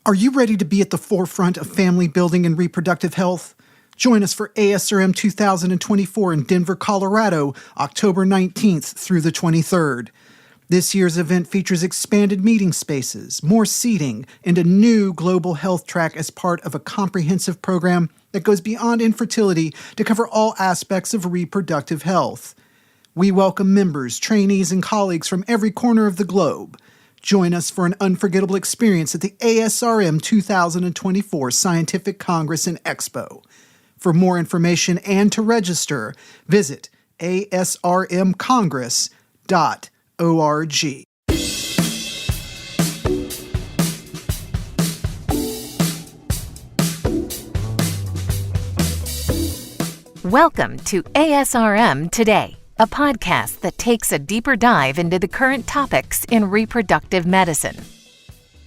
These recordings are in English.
Are you ready to be at the forefront of family building and reproductive health? Join us for ASRM 2024 in Denver, Colorado, October 19th through the 23rd. This year's event features expanded meeting spaces, more seating, and a new global health track as part of a comprehensive program that goes beyond infertility to cover all aspects of reproductive health. We welcome members, trainees, and colleagues from every corner of the globe. Join us for an unforgettable experience at the ASRM 2024 Scientific Congress and Expo. For more information and to register, visit asrmcongress.org. Welcome to ASRM Today, a podcast that takes a deeper dive into the current topics in reproductive medicine.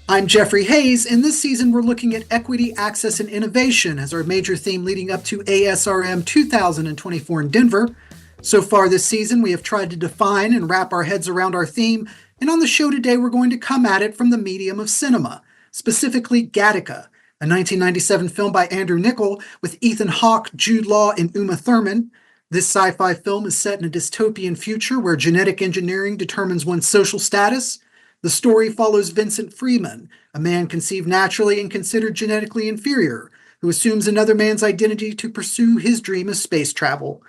I'm Jeffrey Hayes, and this season we're looking at equity, access, and innovation as our major theme leading up to ASRM 2024 in Denver. So far this season, we have tried to define and wrap our heads around our theme, and on the show today, we're going to come at it from the medium of cinema, specifically Gattaca, a 1997 film by Andrew Niccol with Ethan Hawke, Jude Law, and Uma Thurman. This sci-fi film is set in a dystopian future where genetic engineering determines one's social status. The story follows Vincent Freeman, a man conceived naturally and considered genetically inferior, who assumes another man's identity to pursue his dream of space travel.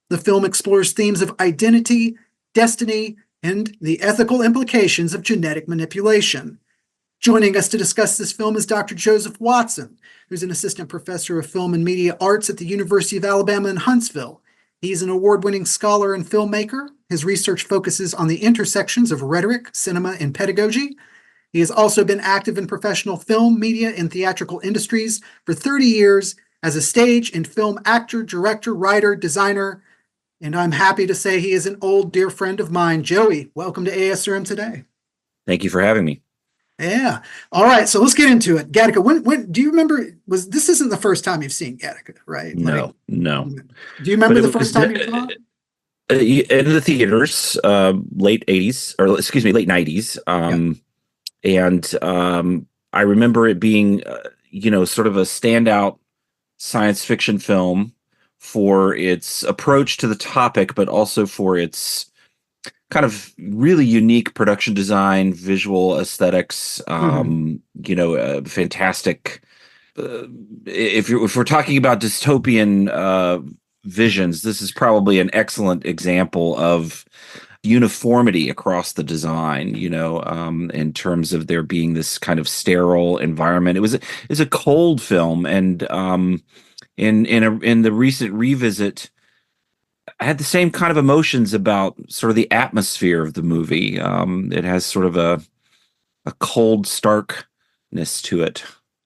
The film explores themes of identity, destiny, and the ethical implications of genetic manipulation. Joining us to discuss this film is Dr. Joseph Watson, who's an assistant professor of film and media arts at the University of Alabama in Huntsville. He's an award-winning scholar and filmmaker. His research focuses on the intersections of rhetoric, cinema, and pedagogy. He has also been active in professional film, media, and theatrical industries for 30 years as a stage and film actor, director, writer, designer, and I'm happy to say he is an old dear friend of mine. Joey, welcome to ASRM Today. Thank you for having me. Yeah. All right. So let's get into it. Gattaca. When do you remember? This isn't the first time you've seen Gattaca, right? No. Do you remember the first time you saw it? In the theaters, late 80s, or excuse me, late 90s. And I remember it being, sort of a standout science fiction film for its approach to the topic, but also for its kind of really unique production design, visual aesthetics, fantastic. If we're talking about dystopian visions, this is probably an excellent example of uniformity across the design, in terms of there being this kind of sterile environment. It's a cold film, and in the recent revisit, I had the same kind of emotions about sort of the atmosphere of the movie. It has sort of a cold starkness to it.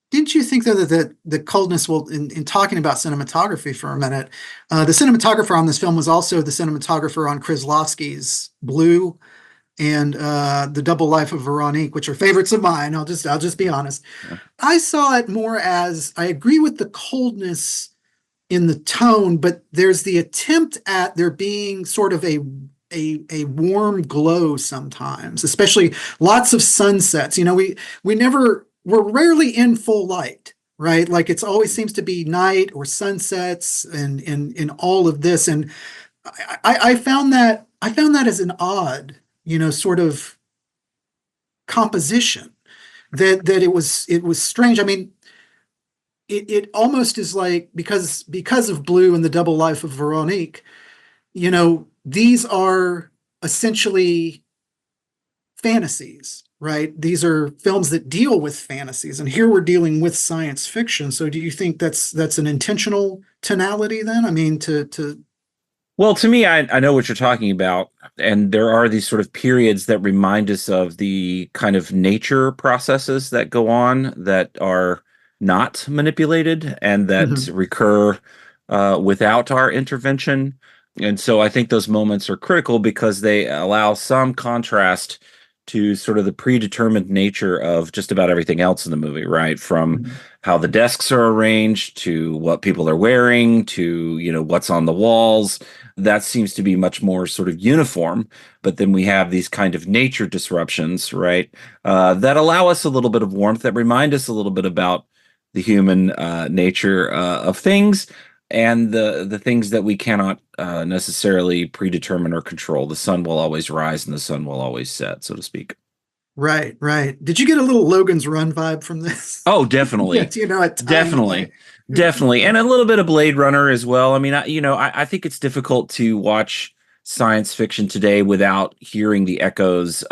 Didn't you think, though, that the coldness will, in talking about cinematography for a minute, the cinematographer on this film was also the cinematographer on Kieslowski's Blue and The Double Life of Veronique, which are favorites of mine. I'll just be honest. Yeah. I saw it more as, I agree with the coldness in the tone, but there's the attempt at there being sort of a warm glow sometimes, especially lots of sunsets. We're rarely in full light, right? Like it's always seems to be night or sunsets and in all of this. And I found that as an odd, sort of composition that it was strange. I mean, it almost is like because of Blue and The Double Life of Veronique, these are essentially fantasies, right? These are films that deal with fantasies, and here we're dealing with science fiction. So do you think that's an intentional tonality then? I mean, Well, to me, I know what you're talking about, and there are these sort of periods that remind us of the kind of nature processes that go on that are not manipulated and that recur without our intervention. And so I think those moments are critical because they allow some contrast to sort of the predetermined nature of just about everything else in the movie, right? From Mhm. how the desks are arranged to what people are wearing to, what's on the walls. That seems to be much more sort of uniform. But then we have these kind of nature disruptions, right? That allow us a little bit of warmth, that remind us a little bit about the human nature of things and the things that we cannot necessarily predetermine or control. The sun will always rise and the sun will always set, so to speak. Right, right. Did you get a little Logan's Run vibe from this? Oh, Yeah, definitely. a tiny Definitely. bit. Definitely. And a little bit of Blade Runner as well. I mean, I think it's difficult to watch science fiction today without hearing the echoes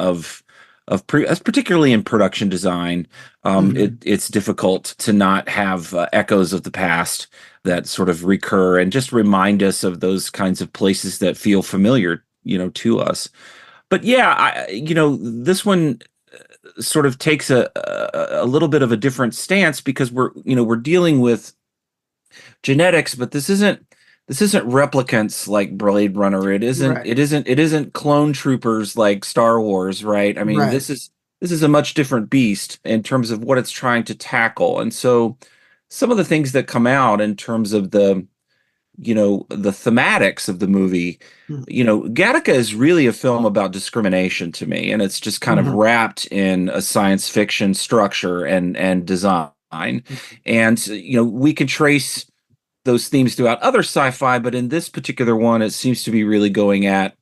particularly in production design. Mhm. It's difficult to not have echoes of the past that sort of recur and just remind us of those kinds of places that feel familiar, to us. But yeah, this one sort of takes a little bit of a different stance because we're dealing with genetics, but this isn't replicants like Blade Runner. It isn't Right, it isn't it isn't clone troopers like Star Wars, right? I mean, right. this is a much different beast in terms of what it's trying to tackle. And so some of the things that come out in terms of the thematics of the movie, Gattaca is really a film about discrimination to me, and it's just kind of Mhm. wrapped in a science fiction structure and design. And we can trace those themes throughout other sci-fi, but in this particular one, it seems to be really going at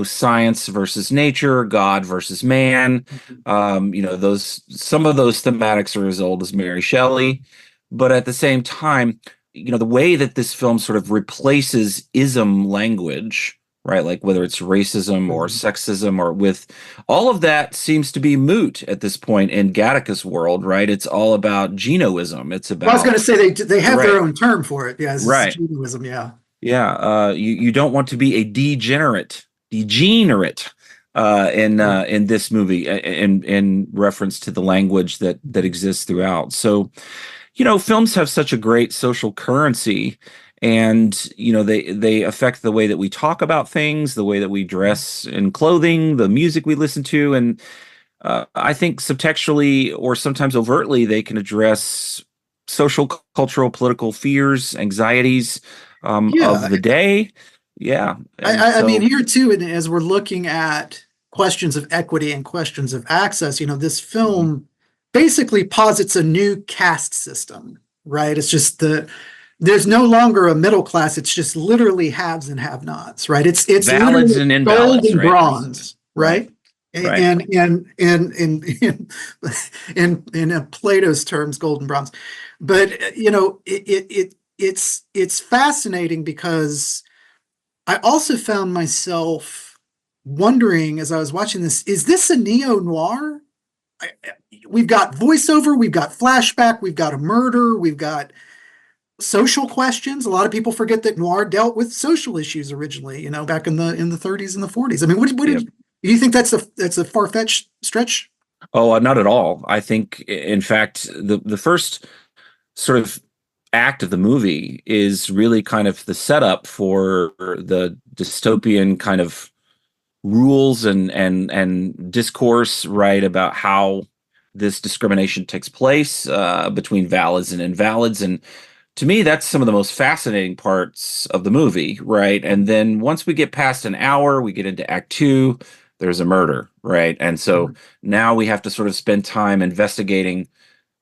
science versus nature, God versus man. Those some of those thematics are as old as Mary Shelley, but at the same time, the way that this film sort of replaces ism language, right? Like whether it's racism or Mhm. sexism or with all of that seems to be moot at this point in Gattaca's world, right? It's all about genoism. It's Well, I was going about to say they have their right, own term for it. Yeah, this is right. Judaism. Yeah. Yeah, you don't want to be a degenerate Right. in this movie in reference to the language that exists throughout. So, films have such a great social currency, and they affect the way that we talk about things, the way that we dress in clothing, the music we listen to, and I think subtextually or sometimes overtly they can address social, cultural, political fears, anxieties Yeah, of the day. Yeah. And I mean, so, here too, and as we're looking at questions of equity and questions of access, this mhm. film basically posits a new caste system, right? It's just there's no longer a middle class. It's just literally haves and have-nots, right? It's Valids literally and gold invalids, and right? bronze, Right. right? Right. In Plato's terms, gold and bronze. But it's fascinating because I also found myself wondering as I was watching this, is this a neo noir? We've got voiceover, we've got flashback, we've got a murder, we've got social questions. A lot of people forget that noir dealt with social issues originally, back in the 30s and the 40s. I mean, what Yep. did do you think that's a far-fetched stretch? Oh, not at all. I think, in fact, the first sort of act of the movie is really kind of the setup for the dystopian kind of rules and discourse, right, about how this discrimination takes place between valids and invalids. And to me, that's some of the most fascinating parts of the movie, right? And then once we get past an hour, we get into Act Two. There's a murder, right? And so now we have to sort of spend time investigating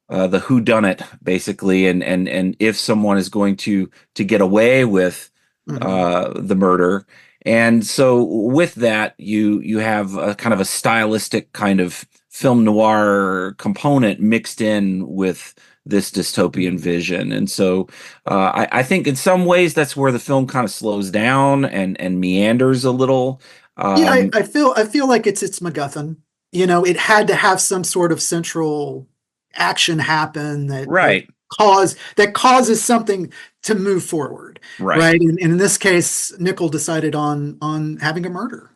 the who done it, basically, and if someone is going to get away with Mhm. the murder. And so with that, you have a kind of a stylistic kind of film noir component mixed in with this dystopian vision. And so I think in some ways that's where the film kind of slows down and meanders a little. Yeah, Um, I feel like it's MacGuffin. It had to have some sort of central action happen that right, causes something to move forward, right. right? And in this case, Nickel decided on having a murder,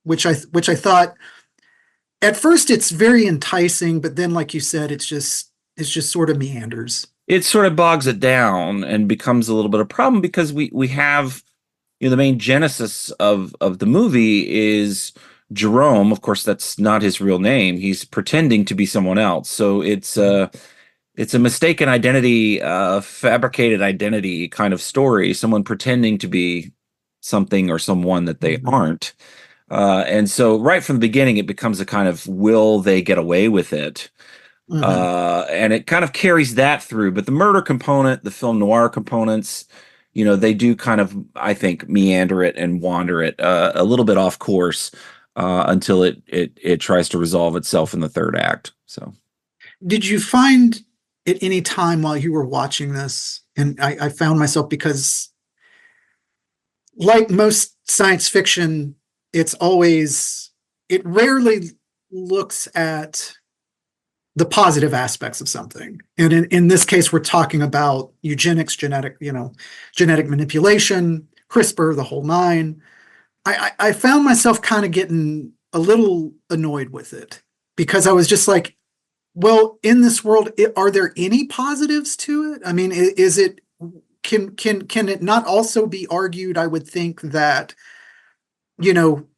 which I thought at first it's very enticing, but then, like you said, it's just sort of meanders. It sort of bogs it down and becomes a little bit of a problem because we have the main genesis of the movie is Jerome, of course, that's not his real name. He's pretending to be someone else. So it's a mistaken identity, fabricated identity kind of story. Someone pretending to be something or someone that they Mhm. aren't. And so right from the beginning, it becomes a kind of will they get away with it? Mhm. And it kind of carries that through. But the murder component, the film noir components, they do kind of, I think, meander it and wander it a little bit off course until it tries to resolve itself in the third act. So. Did you find at any time while you were watching this, and I found myself because, like most science fiction, it rarely looks at the positive aspects of something. And in this case, we're talking about eugenics, genetic manipulation, CRISPR, the whole nine. I found myself kind of getting a little annoyed with it because I was just like, well, in this world, are there any positives to it? I mean, is it can it not also be argued, I would think, that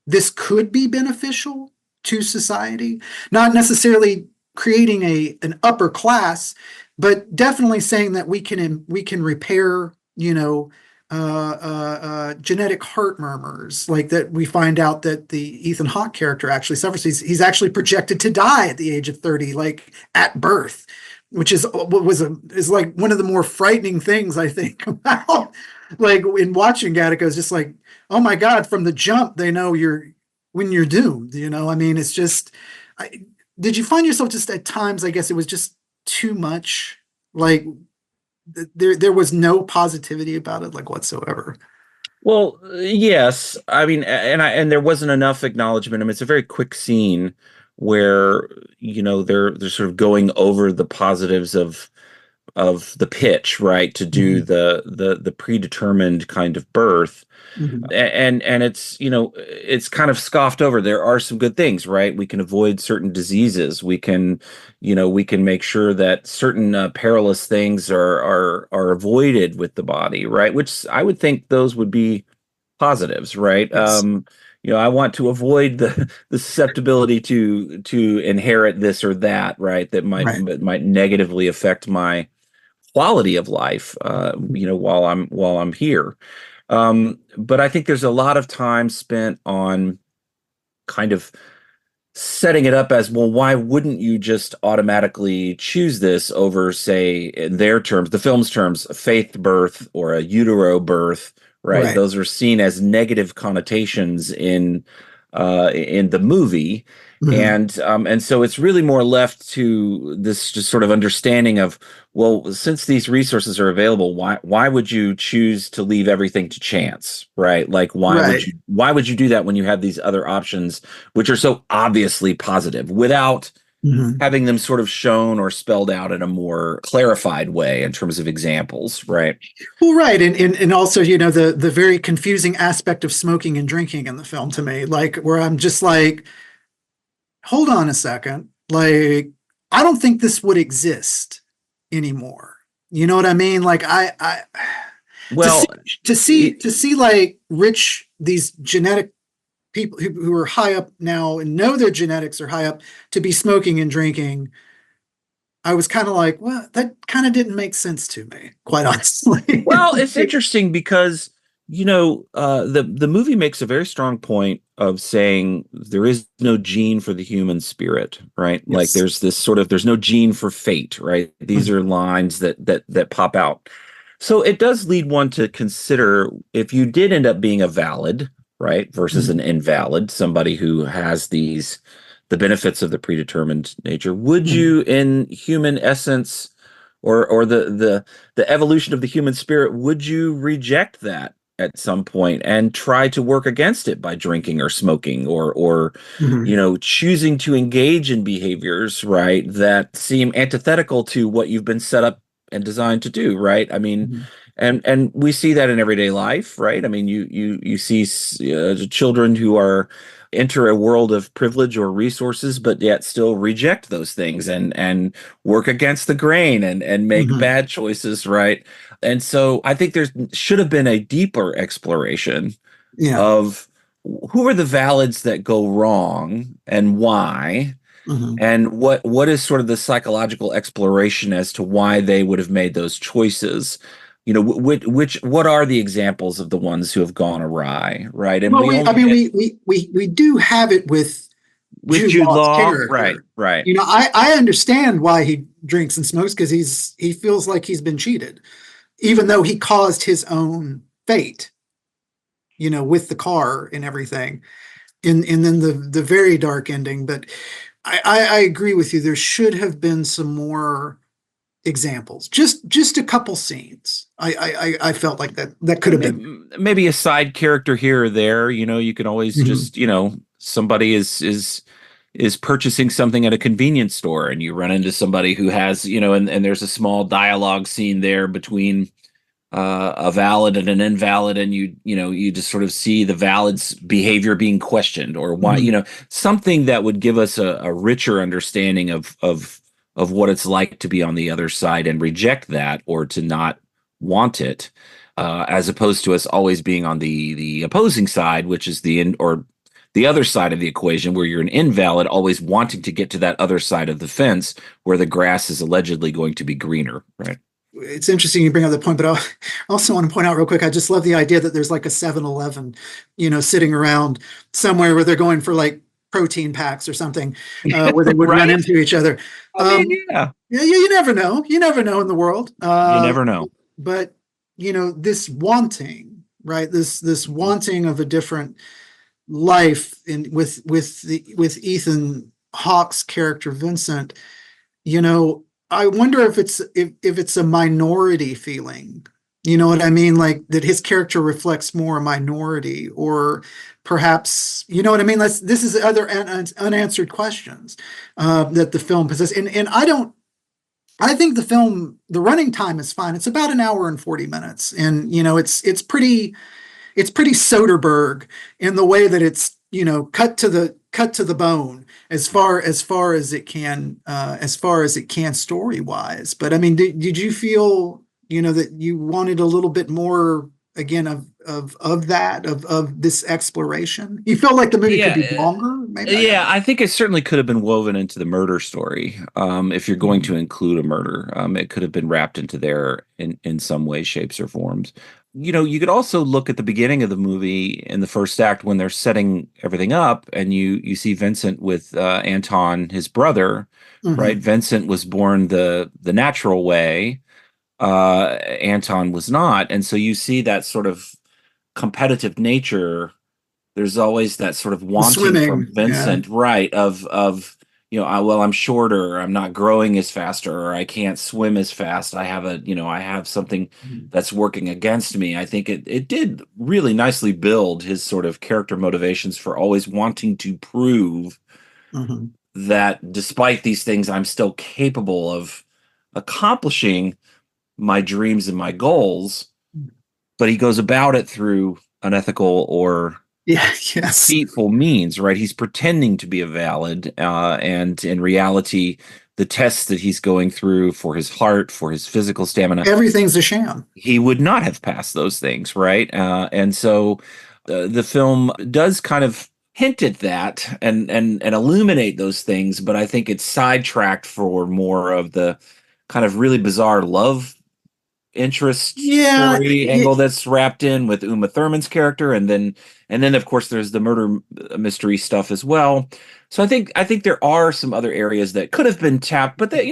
this could be beneficial to society, not necessarily creating an upper class, but definitely saying that we can repair genetic heart murmurs, like that. We find out that the Ethan Hawke character actually suffers. He's actually projected to die at the age of 30, like at birth, which is like one of the more frightening things I think about, like in watching Gattaca. Is just like, oh my God, from the jump, they know when you're doomed. I mean, it's just, did you find yourself just at times, I guess it was just too much, like there was no positivity about it, like whatsoever. Well, yes. I mean, and there wasn't enough acknowledgement. I mean, it's a very quick scene where they're sort of going over the positives of the pitch, right, to do Mhm. the predetermined kind of birth. Mhm. And it's kind of scoffed over. There are some good things, right? We can avoid certain diseases. We can make sure that certain perilous things are avoided with the body, right? Which I would think those would be positives, right? Yes. I want to avoid the susceptibility to inherit this or that, right? Right. That might negatively affect my quality of life, while I'm here. But I think there's a lot of time spent on kind of setting it up as, well, why wouldn't you just automatically choose this over, say, in their terms, the film's terms, a faith birth or a utero birth, right? Right. Those are seen as negative connotations in the movie. Mhm. And so it's really more left to this just sort of understanding of, well, since these resources are available, why would you choose to leave everything to chance, right? Like Right. why would you do that when you have these other options, which are so obviously positive, without Mhm. having them sort of shown or spelled out in a more clarified way in terms of examples, right? Well, right, and also, the very confusing aspect of smoking and drinking in the film to me, like where I'm just like, hold on a second, like I don't think this would exist anymore. You know what I mean? Like to see Well, to see it, to see like rich these genetic people who are high up now and know their genetics are high up to be smoking and drinking. I was kind of like, well, that kind of didn't make sense to me, quite honestly. Well, it's interesting because the movie makes a very strong point of saying there is no gene for the human spirit, right? Like Yes. there's no gene for fate, right? These Mhm. are lines that pop out. So it does lead one to consider, if you did end up being a valid, right, versus an Mhm. invalid, somebody who has the benefits of the predetermined nature, would Mhm. you, in human essence, or the evolution of the human spirit, would you reject that at some point and try to work against it by drinking or smoking, or Mhm. choosing to engage in behaviors, right, that seem antithetical to what you've been set up and designed to do, right? I mean, Mhm. and we see that in everyday life, right? I mean, you see children who are enter a world of privilege or resources, but yet still reject those things and work against the grain and make Mhm. bad choices, right? And so I think there should have been a deeper exploration Yeah. of who are the Valids that go wrong and why? Mhm. And what is sort of the psychological exploration as to why they would have made those choices? Which what are the examples of the ones who have gone awry, right? And Well, we I only mean, get we do have it with with Jude Jude Law's Law, right, character. right. I understand why he drinks and smokes because he feels like he's been cheated, even though he caused his own fate, with the car and everything. And then the very dark ending. But I agree with you. There should have been some more examples. Just a couple scenes. I felt like that could have been. Maybe a side character here or there. You can always Mhm. just, somebody is purchasing something at a convenience store, and you run into somebody who has, and there's a small dialogue scene there between a valid and an invalid, and you just sort of see the valid's behavior being questioned, or why, Mhm. something that would give us a richer understanding of what it's like to be on the other side and reject that, or to not want it, as opposed to us always being on the opposing side, which is or the other side of the equation, where you're an invalid, always wanting to get to that other side of the fence where the grass is allegedly going to be greener, right? It's interesting you bring up that point, but I also want to point out real quick, I just love the idea that there's like a 7-Eleven, sitting around somewhere where they're going for like protein packs or something, where they would run Right? into each other. I mean, yeah. Yeah, you never know. You never know in the world. You never know. But this wanting, right? This wanting of a different life with Ethan Hawke's character Vincent, I wonder if it's a minority feeling. You know what I mean? Like that his character reflects more a minority, or perhaps, you know what I mean? This is other unanswered questions that the film possesses. And I think the running time is fine. It's about an hour and 40 minutes. And, it's pretty Soderbergh in the way that it's cut to the bone as far as it can story wise. But I mean, did you feel that you wanted a little bit more again of this exploration? You felt like the movie could be Yeah, longer, maybe? I don't yeah. know. I think it certainly could have been woven into the murder story. If you're going Mhm. to include a murder, it could have been wrapped into there in some way, shapes, or forms. You could also look at the beginning of the movie in the first act when they're setting everything up, and you see Vincent with Anton, his brother, right? Mhm. Vincent was born the natural way. Anton was not, and so you see that sort of competitive nature. There's always that sort of The wanting from swimming, yeah. Vincent, right? Of well, I'm shorter, I'm not growing as faster, or I can't swim as fast. I have something that's working against me. I think it did really nicely build his sort of character motivations for always wanting to prove Mhm. that despite these things, I'm still capable of accomplishing my dreams and my goals. But he goes about it through unethical or Yeah, yes. deceitful means, right? He's pretending to be a valid, and in reality, the tests that he's going through for his heart, for his physical stamina, Everything's a sham. he would not have passed those things, right? And so the film does kind of hint at that and illuminate those things, but I think it's sidetracked for more of the kind of really bizarre love interest Yeah, story angle that's wrapped in with Uma Thurman's character, and then of course there's the murder mystery stuff as well. So I think there are some other areas that could have been tapped, but that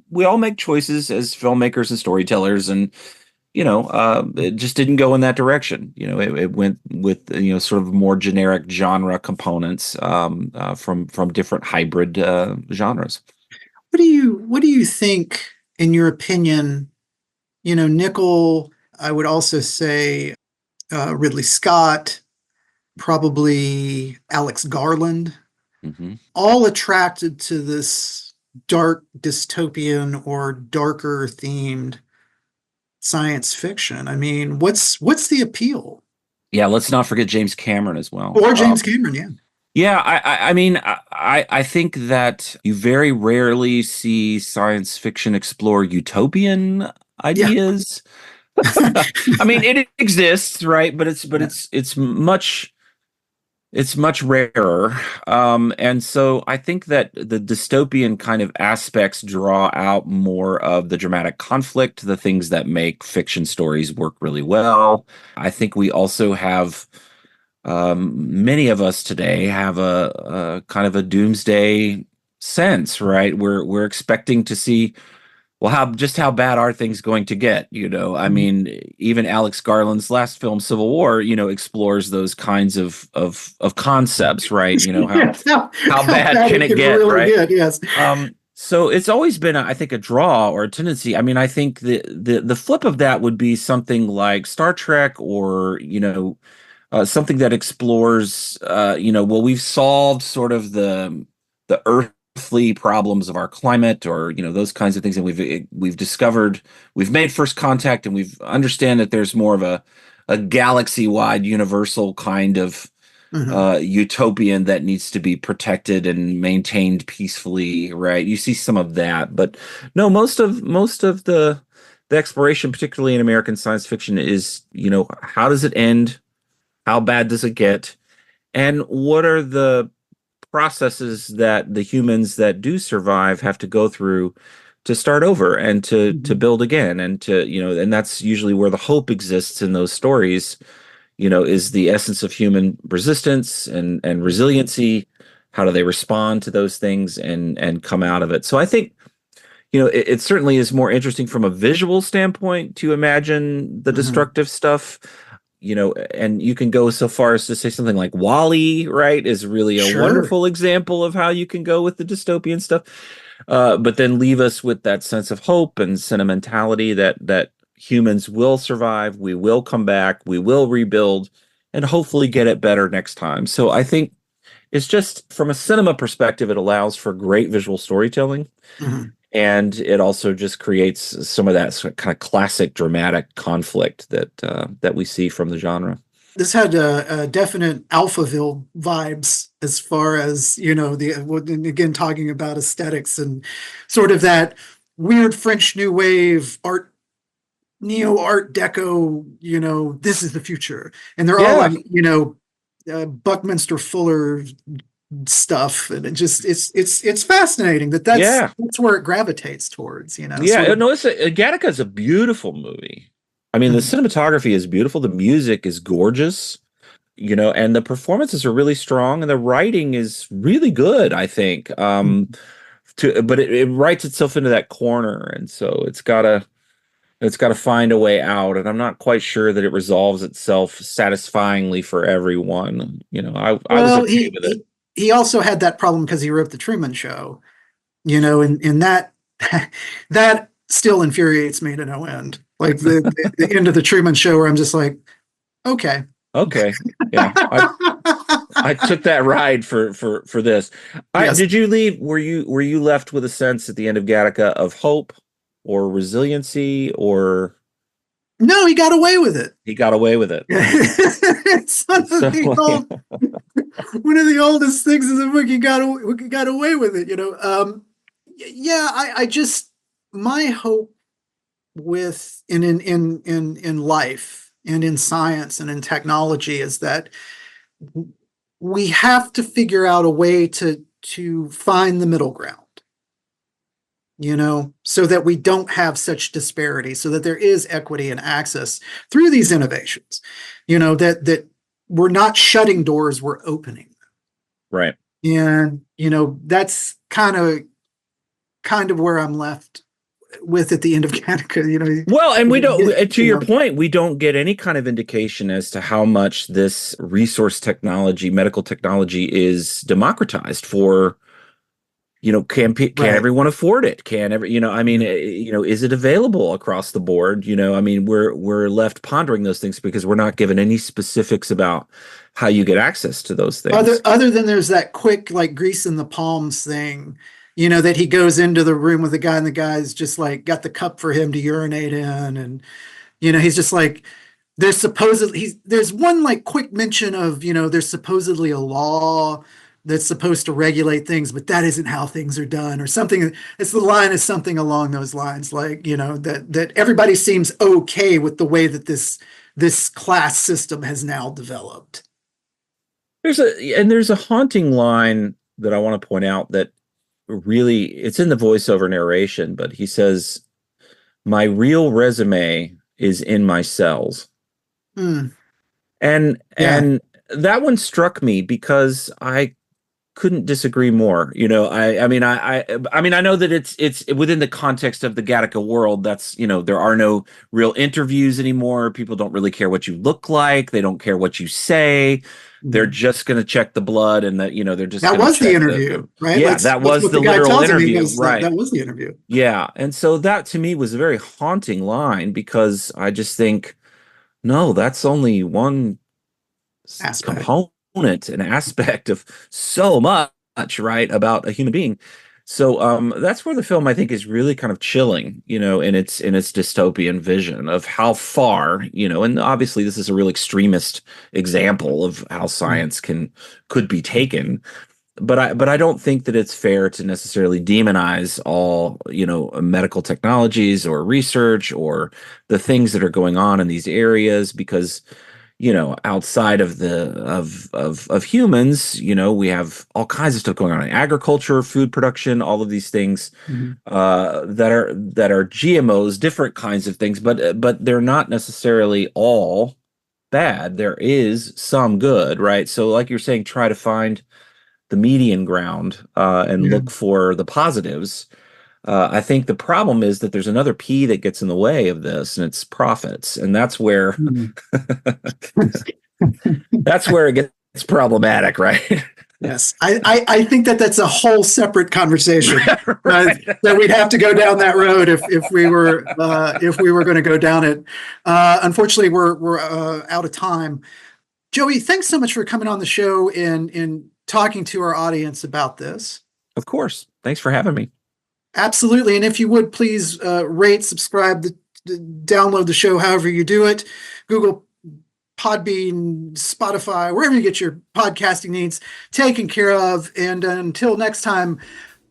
we all make choices as filmmakers and storytellers, and it just didn't go in that direction. It went with sort of more generic genre components, from different hybrid genres. what do you think, in your opinion, Nickel, I would also say Ridley Scott, probably Alex Garland, Hmm. all attracted to this dark dystopian or darker themed science fiction. I mean, what's the appeal? Yeah, let's not forget James Cameron as well. Or James Cameron, yeah. Yeah, I mean, I think that you very rarely see science fiction explore utopian Yeah. ideas. I mean, it exists, right? But it's but Yeah. it's much It's much rarer. And so I think that the dystopian kind of aspects draw out more of the dramatic conflict, the things that make fiction stories work really well. I think we also have many of us today have a kind of a doomsday sense, right? We're expecting to see, well, how bad are things going to get? I mean, even Alex Garland's last film, Civil War, explores those kinds of concepts, right? Yes, How how bad bad can it it can get, really right? get. Yes. So it's always been, I think, a draw or a tendency. I mean, I think the flip of that would be something like Star Trek, or something that explores, well, we've solved sort of the earthly problems of our climate, or those kinds of things, and we've discovered, we've made first contact, and we've understand that there's more of a galaxy wide universal kind of Hmm. utopian that needs to be protected and maintained peacefully, right? You see some of that, but no, most of the exploration, particularly in American science fiction, is how does it end? How bad does it get? And what are the processes that the humans that do survive have to go through to start over and to Hmm. build again, and and that's usually where the hope exists in those stories, is the essence of human resistance and resiliency. How do they respond to those things and come out of it? So I think it certainly is more interesting from a visual standpoint to imagine the Hmm. destructive stuff, and you can go so far as to say something like Wall-E, right, is really a Sure. wonderful example of how you can go with the dystopian stuff, but then leave us with that sense of hope and sentimentality that humans will survive, we will come back, we will rebuild, and hopefully get it better next time. So I think it's just from a cinema perspective, it allows for great visual storytelling, Hmm. and it also just creates some of that sort of kind of classic dramatic conflict that we see from the genre. This had a definite Alphaville vibes as far as, again, talking about aesthetics and sort of that weird French New Wave art, neo art deco, this is the future. And they're all Yeah, like, Buckminster Fuller stuff. And it's fascinating yeah, that's where it gravitates towards, yeah. sort of. No, Gattaca is a beautiful movie. I mean, the Mhm. cinematography is beautiful, the music is gorgeous, and the performances are really strong, and the writing is really good, I think. But it writes itself into that corner, and so it's got to find a way out, and I'm not quite sure that it resolves itself satisfyingly for everyone. I was Well, okay with it. he also had that problem because he wrote the Truman Show, and that that still infuriates me to no end. Like the end of the Truman Show, where I'm just like, okay. Okay, yeah, I took that ride for this. I Yes. did you leave? Were you left with a sense at the end of Gattaca of hope or resiliency, or No, he got away with it. he got away with it? It's So one of the oldest things in the book. He got away with it. Yeah. I just, my hope with in life and in science and in technology is that we have to figure out a way to find the middle ground, so that we don't have such disparity, so that there is equity and access through these innovations, that we're not shutting doors, we're opening. right. And that's kind of where I'm left with at the end of Gattaca. Well, and we don't, to you your know point, we don't get any kind of indication as to how much this resource technology, medical technology, is democratized for, can right. everyone afford it? Can every, I mean, is it available across the board? I mean, we're left pondering those things because we're not given any specifics about how you get access to those other things. other than there's that quick like grease in the palms thing, that he goes into the room with the guy, and the guy's just like got the cup for him to urinate in, and he's just like, there's one like quick mention of, there's supposedly a law that's supposed to regulate things, but that isn't how things are done, or something. It's the line is something along those lines, like, that everybody seems okay with the way that this class system has now developed. There's a haunting line that I want to point out that really, it's in the voiceover narration, but he says, "My real resume is in my cells." Mm, And yeah. and that one struck me because I couldn't disagree more. I know that it's within the context of the Gattaca world. That's, there are no real interviews anymore. People don't really care what you look like. They don't care what you say. They're Mhm. just going to check the blood, and that, they're just That going to was the check interview, right? yeah, Let's that That's was what the the guy literal tells him. He interview, goes, right? that was the interview Yeah. And so that to me was a very haunting line, because I just think, no, that's only one aspect. component, an aspect of so much, right, about a human being. So that's where the film, I think, is really kind of chilling, in its dystopian vision of how far, and obviously this is a real extremist example of how Mm, science could be taken. But I don't think that it's fair to necessarily demonize all, medical technologies or research or the things that are going on in these areas, because outside of of humans, we have all kinds of stuff going on in agriculture, food production, all of these things mhm. that are GMOs, different kinds of things, but they're not necessarily all bad. There is some good, right? So, like you're saying, try to find the median ground, and Yeah. look for the positives. I think the problem is that there's another P that gets in the way of this, and it's profits, and that's where Mhm. that's where it gets problematic, right? Yes, I think that that's a whole separate conversation, Right. that we'd have to go down that road if we were going to go down it. Unfortunately, we're out of time. Joey, thanks so much for coming on the show and talking to our audience about this. Of course. Thanks for having me. Absolutely, and if you would please rate, subscribe, download the show, however you do it. Google, Podbean, Spotify, wherever you get your podcasting needs taken care of. And until next time,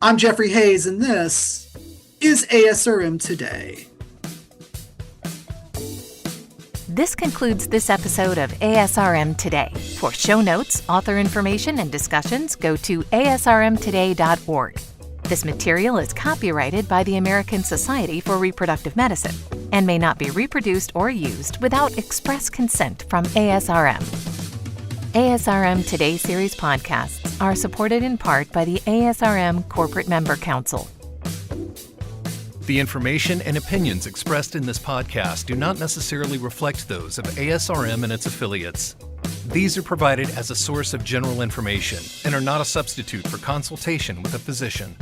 I'm Jeffrey Hayes, and this is ASRM Today. This concludes this episode of ASRM Today. For show notes, author information, and discussions, go to asrmtoday.org. This material is copyrighted by the American Society for Reproductive Medicine and may not be reproduced or used without express consent from ASRM. ASRM Today series podcasts are supported in part by the ASRM Corporate Member Council. The information and opinions expressed in this podcast do not necessarily reflect those of ASRM and its affiliates. These are provided as a source of general information and are not a substitute for consultation with a physician.